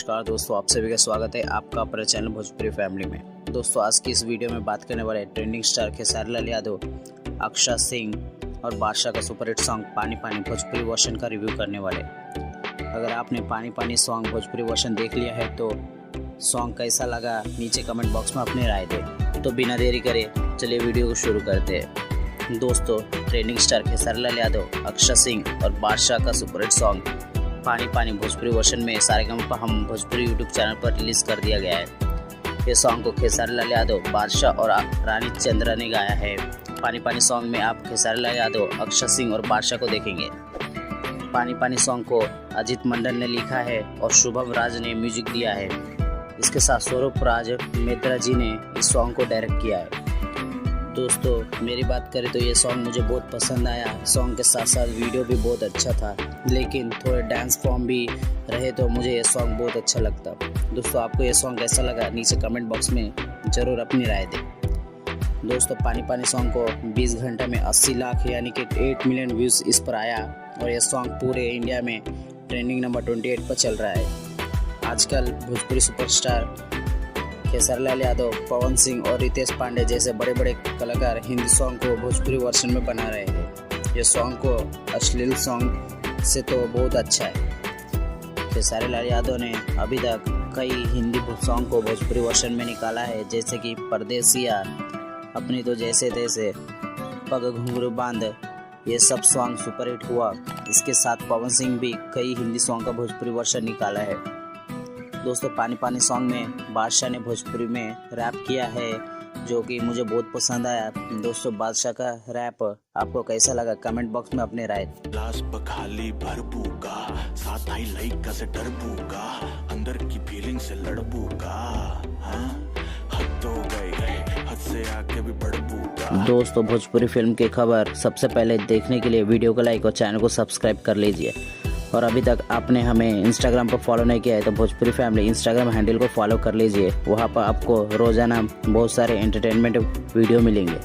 नमस्कार दोस्तों, आप सभी का स्वागत है आपका अपने चैनल भोजपुरी फैमिली में। दोस्तों आज की इस वीडियो में बात करने वाले ट्रेंडिंग स्टार खेसारी लाल यादव, अक्षरा सिंह और बादशाह का सुपरहिट सॉन्ग पानी पानी भोजपुरी वर्जन का रिव्यू करने वाले। अगर आपने पानी पानी सॉन्ग भोजपुरी वर्जन देख लिया है तो सॉन्ग कैसा लगा नीचे कमेंट बॉक्स में अपनी राय दें। तो बिना देरी करे चलिए वीडियो को शुरू करते हैं। दोस्तों ट्रेंडिंग स्टार खेसारी लाल यादव, अक्षरा सिंह और बादशाह का सुपरहिट सॉन्ग पानी पानी भोजपुरी वर्जन में सारेगामा हम भोजपुरी यूट्यूब चैनल पर रिलीज कर दिया गया है। ये सॉन्ग को खेसारी लाल यादव, बादशाह और रानी चंद्रा ने गाया है। पानी पानी सॉन्ग में आप खेसारी लाल यादव, अक्षरा सिंह और बादशाह को देखेंगे। पानी पानी सॉन्ग को अजीत मंडल ने लिखा है और शुभम राज ने म्यूजिक दिया है। इसके साथ स्वरूप राज मेत्रा जी ने इस सॉन्ग को डायरेक्ट किया है। दोस्तों मेरी बात करें तो ये सॉन्ग मुझे बहुत पसंद आया। सॉन्ग के साथ साथ वीडियो भी बहुत अच्छा था, लेकिन थोड़े डांस फॉर्म भी रहे तो मुझे ये सॉन्ग बहुत अच्छा लगता। दोस्तों आपको ये सॉन्ग कैसा लगा नीचे कमेंट बॉक्स में ज़रूर अपनी राय दें। दोस्तों पानी पानी सॉन्ग को 20 घंटे में 80 लाख यानी कि 8 मिलियन व्यूज़ इस पर आया और यह सॉन्ग पूरे इंडिया में ट्रेंडिंग नंबर 28 पर चल रहा है। आजकल भोजपुरी सुपरस्टार खेसारी लाल यादव, पवन सिंह और रितेश पांडे जैसे बड़े बड़े कलाकार हिंदी सॉन्ग को भोजपुरी वर्जन में बना रहे हैं। ये सॉन्ग को अश्लील सॉन्ग से तो बहुत अच्छा है। खेसारी लाल यादव ने अभी तक कई हिंदी सॉन्ग को भोजपुरी वर्जन में निकाला है, जैसे कि परदेसिया, अपनी तो जैसे तैसे, पग घुंघरू बांध, ये सब सॉन्ग सुपरहिट हुआ। इसके साथ पवन सिंह भी कई हिंदी सॉन्ग का भोजपुरी वर्जन निकाला है। दोस्तों पानी पानी सॉन्ग में बादशाह ने भोजपुरी में रैप किया है, जो कि मुझे बहुत पसंद आया। दोस्तों बादशाह का रैप आपको कैसा लगा कमेंट बॉक्स में अपने राय। ग्लास बखाली भरबू का, साथ आई लइका से डरबू का, अंदर की फीलिंग से लड़बू का, हाँ? हद तो गए हद से आके भी बढ़बू का। दोस्तों भोजपुरी फिल्म की खबर सबसे पहले देखने के लिए वीडियो को लाइक और चैनल को सब्सक्राइब कर लीजिए। और अभी तक आपने हमें इंस्टाग्राम पर फॉलो नहीं किया है तो भोजपुरी फैमिली इंस्टाग्राम हैंडल को फॉलो कर लीजिए। वहाँ पर आपको रोज़ाना बहुत सारे एंटरटेनमेंट वीडियो मिलेंगे।